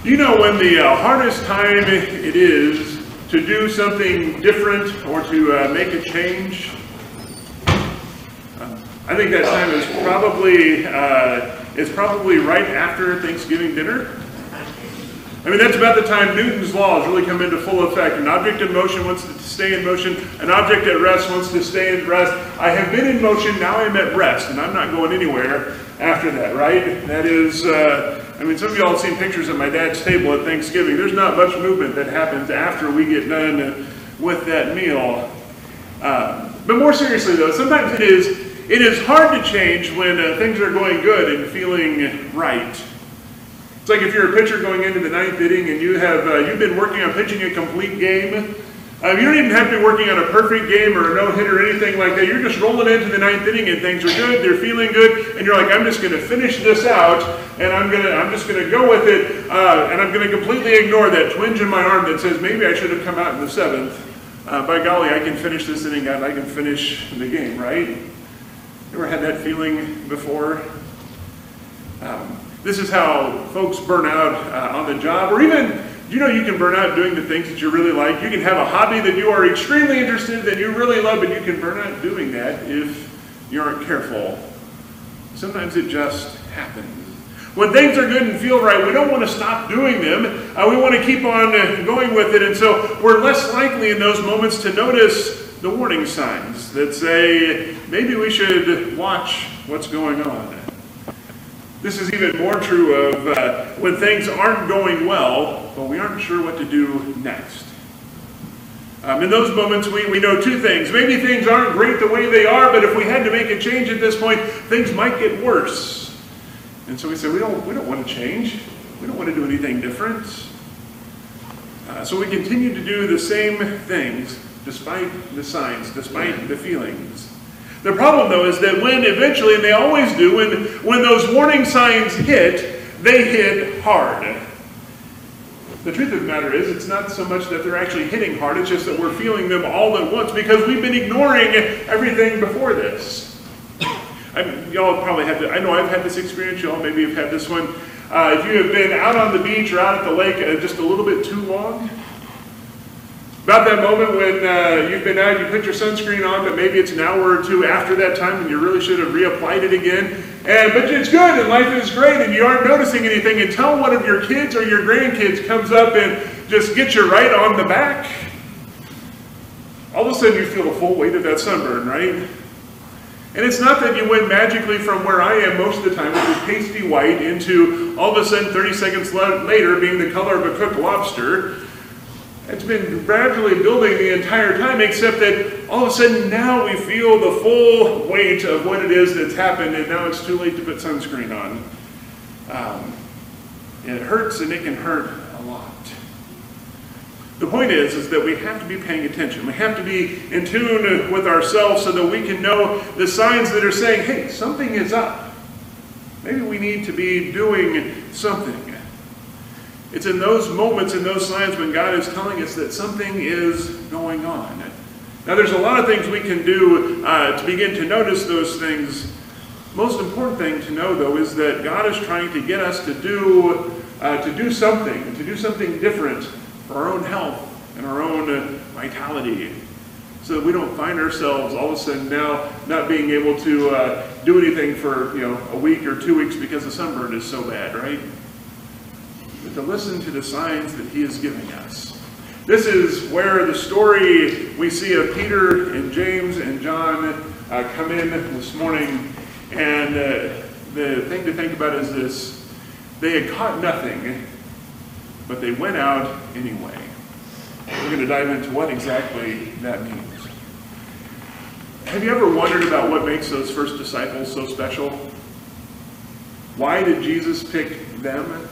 You know when the hardest time it is to do something different or to make a change? I think that time is probably right after Thanksgiving dinner. I mean, that's about the time Newton's laws really come into full effect. An object in motion wants to stay in motion. An object at rest wants to stay at rest. I have been in motion, now I'm at rest, and I'm not going anywhere after that, right? That is, I mean, some of y'all have seen pictures of my dad's table at Thanksgiving. There's not much movement that happens after we get done with that meal. But more seriously, though, sometimes it is hard to change when things are going good and feeling right. It's like if you're a pitcher going into the ninth inning and you've been working on pitching a complete game. You don't even have to be working on a perfect game or a no-hit or anything like that. You're just rolling into the ninth inning and things are good, they're feeling good, and you're like, I'm just going to finish this out, and I'm just going to go with it, and I'm going to completely ignore that twinge in my arm that says maybe I should have come out in the seventh. By golly, I can finish this inning out, I can finish the game, right? You ever had that feeling before? This is how folks burn out on the job, or even, you can burn out doing the things that you really like. You can have a hobby that you are extremely interested in, that you really love, but you can burn out doing that if you aren't careful. Sometimes it just happens. When things are good and feel right, we don't want to stop doing them. We want to keep on going with it, and so we're less likely in those moments to notice the warning signs that say, maybe we should watch what's going on. This is even more true of when things aren't going well, but we aren't sure what to do next. In those moments, we know two things. Maybe things aren't great the way they are, but if we had to make a change at this point, things might get worse. And so we say, we don't want to change. We don't want to do anything different. So we continue to do the same things, despite the signs, despite the feelings. The problem, though, is that when eventually, and they always do, when those warning signs hit, they hit hard. The truth of the matter is, it's not so much that they're actually hitting hard, it's just that we're feeling them all at once because we've been ignoring everything before this. Y'all probably have to, I know I've had this experience, y'all maybe have had this one. If you have been out on the beach or out at the lake just a little bit too long, about that moment when you've been out, you put your sunscreen on, but maybe it's an hour or two after that time and you really should have reapplied it again. But it's good and life is great and you aren't noticing anything until one of your kids or your grandkids comes up and just gets you right on the back. All of a sudden you feel the full weight of that sunburn, right? And it's not that you went magically from where I am most of the time, which is pasty white, into all of a sudden 30 seconds later being the color of a cooked lobster. It's been gradually building the entire time, except that all of a sudden now we feel the full weight of what it is that's happened, and now it's too late to put sunscreen on. It hurts, and it can hurt a lot. The point is that we have to be paying attention. We have to be in tune with ourselves so that we can know the signs that are saying, hey, something is up. Maybe we need to be doing something. It's in those moments, in those signs, when God is telling us that something is going on. Now, there's a lot of things we can do to begin to notice those things. Most important thing to know, though, is that God is trying to get us to do something different for our own health and our own vitality, so that we don't find ourselves all of a sudden now not being able to do anything for a week or 2 weeks because the sunburn is so bad, right? But to listen to the signs that he is giving us. This is where the story we see of Peter and James and John come in this morning. And the thing to think about is this. They had caught nothing, but they went out anyway. We're going to dive into what exactly that means. Have you ever wondered about what makes those first disciples so special? Why did Jesus pick them?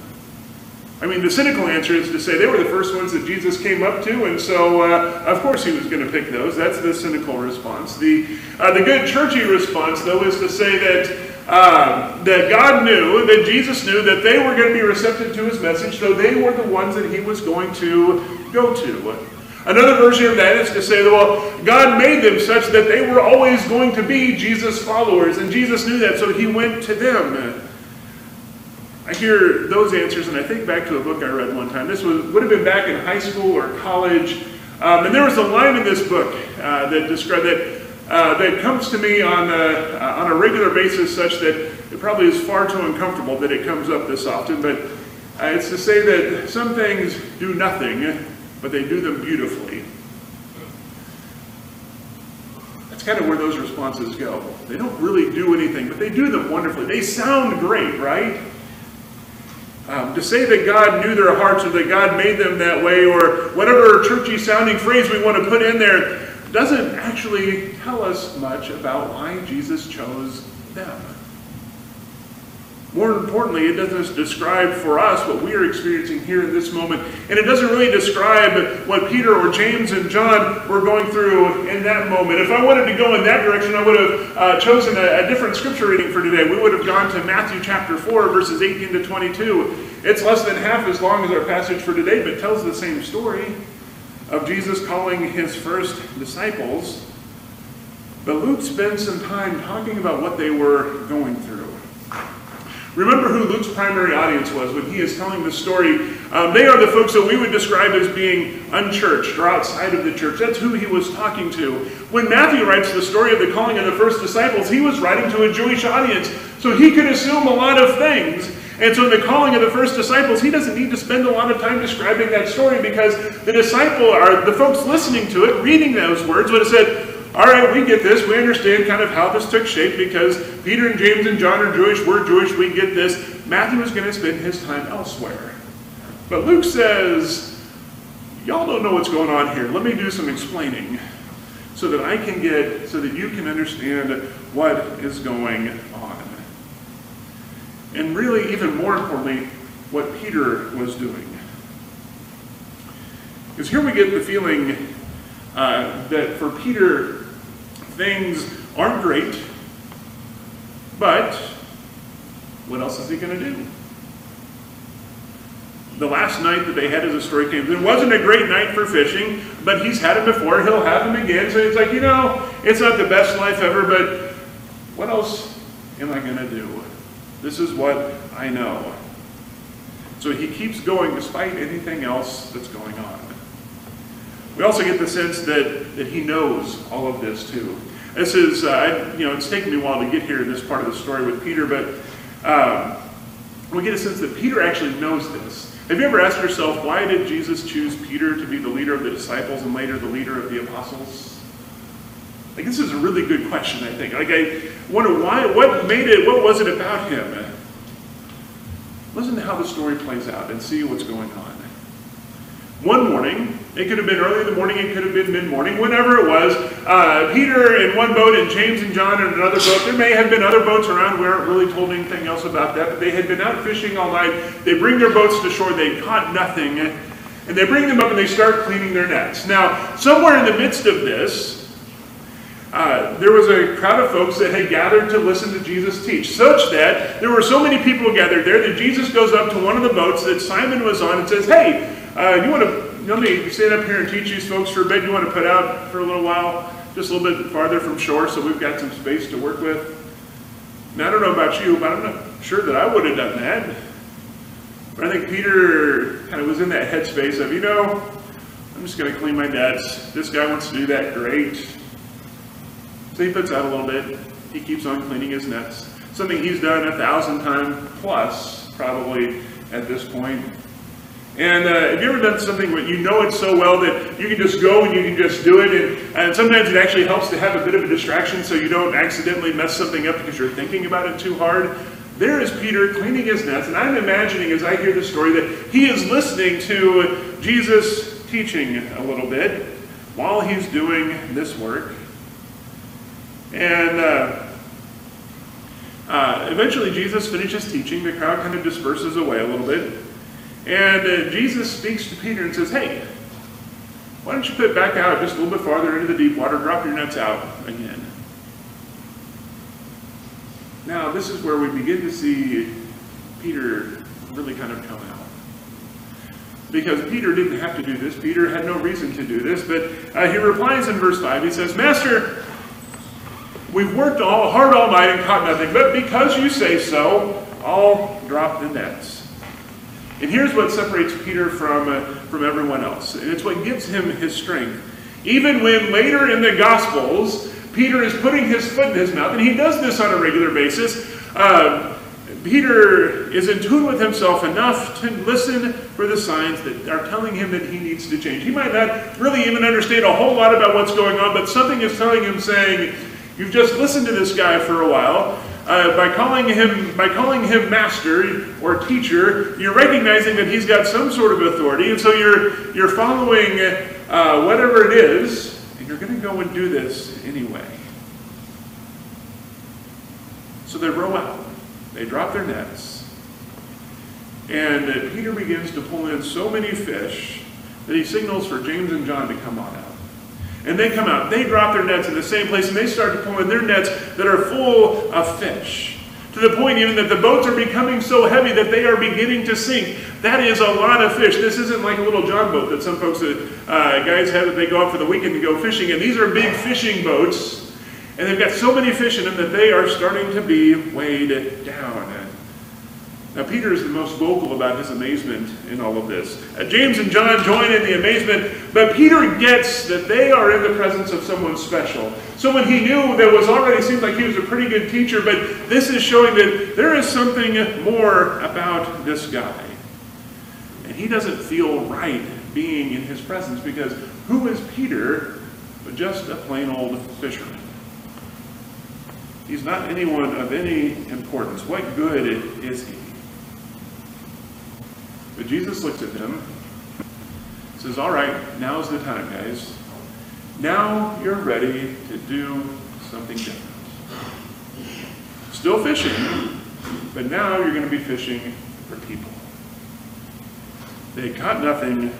I mean, the cynical answer is to say they were the first ones that Jesus came up to, and so of course he was going to pick those. That's the cynical response. The good churchy response, though, is to say that God knew, that Jesus knew that they were going to be receptive to his message, so they were the ones that he was going to go to. Another version of that is to say that, well, God made them such that they were always going to be Jesus' followers, and Jesus knew that, so he went to them. I hear those answers and I think back to a book I read one time. This would have been back in high school or college. And there was a line in this book that described that comes to me on a regular basis, such that it probably is far too uncomfortable that it comes up this often. But it's to say that some things do nothing, but they do them beautifully. That's kind of where those responses go. They don't really do anything, but they do them wonderfully. They sound great, right? To say that God knew their hearts or that God made them that way, or whatever churchy sounding phrase we want to put in there, doesn't actually tell us much about why Jesus chose them. More importantly, it doesn't describe for us what we are experiencing here in this moment. And it doesn't really describe what Peter or James and John were going through in that moment. If I wanted to go in that direction, I would have chosen a different scripture reading for today. We would have gone to Matthew chapter 4, verses 18 to 22. It's less than half as long as our passage for today, but tells the same story of Jesus calling his first disciples. But Luke spends some time talking about what they were going through. Remember who Luke's primary audience was when he is telling this story. They are the folks that we would describe as being unchurched or outside of the church. That's who he was talking to. When Matthew writes the story of the calling of the first disciples, he was writing to a Jewish audience, so he could assume a lot of things. And so in the calling of the first disciples, he doesn't need to spend a lot of time describing that story, because the disciple, or the folks listening to it, reading those words, would have said, all right, we get this. We understand kind of how this took shape, because Peter and James and John are Jewish. We're Jewish. We get this. Matthew is going to spend his time elsewhere. But Luke says, y'all don't know what's going on here. Let me do some explaining so that you can understand what is going on. And really, even more importantly, what Peter was doing. Because here we get the feeling that for Peter, things aren't great, but what else is he going to do? The last night that they had, as the story came, it wasn't a great night for fishing, but he's had it before, he'll have them again. So it's like, it's not the best life ever, but what else am I going to do? This is what I know. So he keeps going despite anything else that's going on. We also get the sense that he knows all of this too. This is, it's taken me a while to get here in this part of the story with Peter, but we get a sense that Peter actually knows this. Have you ever asked yourself, why did Jesus choose Peter to be the leader of the disciples and later the leader of the apostles? Like, this is a really good question, I think. Like, I wonder what was it about him? Listen to how the story plays out and see what's going on. One morning, it could have been early in the morning, it could have been mid-morning, whenever it was, Peter in one boat and James and John in another boat. There may have been other boats around. We aren't really told anything else about that, but they had been out fishing all night. They bring their boats to shore, they caught nothing, and they bring them up and they start cleaning their nets. Now, somewhere in the midst of this, there was a crowd of folks that had gathered to listen to Jesus teach, such that there were so many people gathered there that Jesus goes up to one of the boats that Simon was on and says, hey, you want to let me stand up here and teach these folks for a bit? You want to put out for a little while, just a little bit farther from shore, so we've got some space to work with? Now, I don't know about you, but I'm not sure that I would have done that. But I think Peter kind of was in that headspace of, I'm just going to clean my nets. This guy wants to do that, great. So he puts out a little bit. He keeps on cleaning his nets. Something he's done 1,000 times plus, probably, at this point. And have you ever done something where you know it so well that you can just go and you can just do it, and sometimes it actually helps to have a bit of a distraction so you don't accidentally mess something up because you're thinking about it too hard? There is Peter cleaning his nets, and I'm imagining as I hear the story that he is listening to Jesus teaching a little bit while he's doing this work. And eventually Jesus finishes teaching. The crowd kind of disperses away a little bit. And Jesus speaks to Peter and says, hey, why don't you put back out just a little bit farther into the deep water, drop your nets out again. Now, this is where we begin to see Peter really kind of come out. Because Peter didn't have to do this. Peter had no reason to do this. But he replies in verse 5. He says, Master, we've worked hard all night and caught nothing. But because you say so, all drop the nets. And here's what separates Peter from everyone else. And it's what gives him his strength. Even when later in the Gospels, Peter is putting his foot in his mouth, and he does this on a regular basis. Peter is in tune with himself enough to listen for the signs that are telling him that he needs to change. He might not really even understand a whole lot about what's going on, but something is telling him, saying, you've just listened to this guy for a while. By calling him master or teacher, you're recognizing that he's got some sort of authority, and so you're following whatever it is, and you're going to go and do this anyway. So they row out. They drop their nets, and Peter begins to pull in so many fish that he signals for James and John to come on out. And they come out, they drop their nets in the same place, and they start to pull in their nets that are full of fish. To the point even that the boats are becoming so heavy that they are beginning to sink. That is a lot of fish. This isn't like a little John boat that some folks, guys have that they go out for the weekend to go fishing. And these are big fishing boats. And they've got so many fish in them that they are starting to be weighed down. Now, Peter is the most vocal about his amazement in all of this. James and John join in the amazement, but Peter gets that they are in the presence of someone special. Someone he knew that was already seemed like he was a pretty good teacher, but this is showing that there is something more about this guy. And he doesn't feel right being in his presence, because who is Peter but just a plain old fisherman? He's not anyone of any importance. What good is he? But Jesus looks at him, says, all right, now's the time, guys. Now you're ready to do something different. Still fishing, but now you're going to be fishing for people. They caught nothing,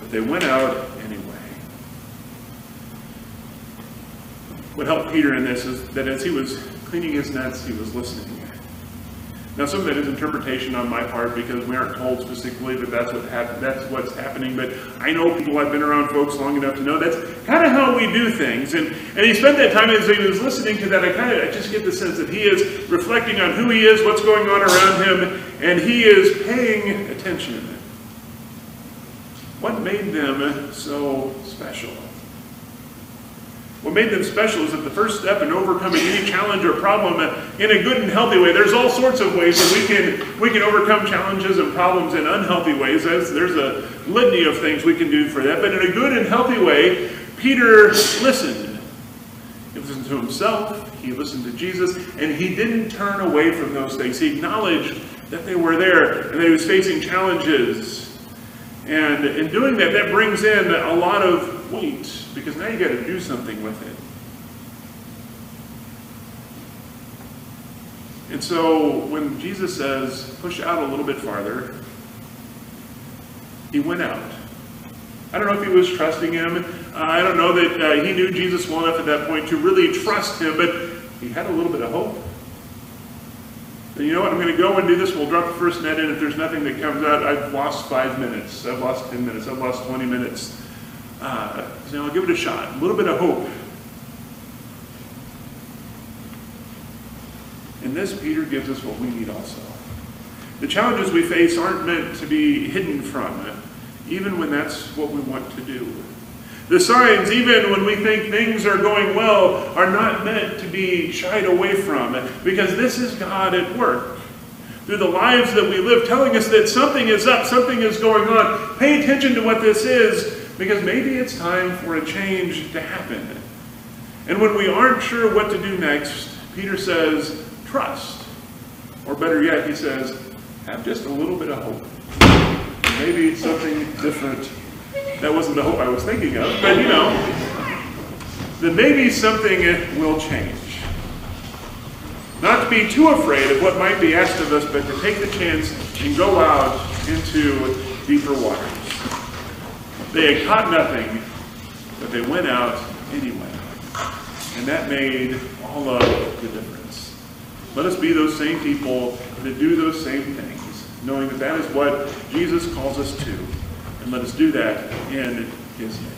but they went out anyway. What helped Peter in this is that as he was cleaning his nets, he was listening. Now, some of that is interpretation on my part, because we aren't told specifically that that's what's happening. But I know people, I've been around folks long enough to know that's kind of how we do things. And he spent that time as he was listening to that. I just get the sense that he is reflecting on who he is, what's going on around him, and he is paying attention. What made them so special? What made them special is that the first step in overcoming any challenge or problem in a good and healthy way. There's all sorts of ways that we can overcome challenges and problems in unhealthy ways. There's a litany of things we can do for that. But in a good and healthy way, Peter listened. He listened to himself, he listened to Jesus, and he didn't turn away from those things. He acknowledged that they were there and that he was facing challenges. And in doing that, that brings in a lot of weight, because now you got to do something with it. And so when Jesus says, push out a little bit farther, he went out. I don't know if he was trusting him. I don't know that he knew Jesus well enough at that point to really trust him, but he had a little bit of hope. And you know what, I'm going to go and do this. We'll drop the first net in. If there's nothing that comes out, I've lost 5 minutes. I've lost 10 minutes. I've lost 20 minutes. So I'll give it a shot. A little bit of hope. And this, Peter gives us what we need also. The challenges we face aren't meant to be hidden from, even when that's what we want to do. The signs, even when we think things are going well, are not meant to be shied away from, because this is God at work through the lives that we live, telling us that something is up, something is going on. Pay attention to what this is, because maybe it's time for a change to happen. And when we aren't sure what to do next, Peter says, trust. Or better yet, he says, have just a little bit of hope. Maybe something different. That wasn't the hope I was thinking of, but you know, then maybe something will change. Not to be too afraid of what might be asked of us, but to take the chance and go out into deeper waters. They had caught nothing, but they went out anyway. And that made all of the difference. Let us be those same people that do those same things, knowing that that is what Jesus calls us to. And let us do that in his name.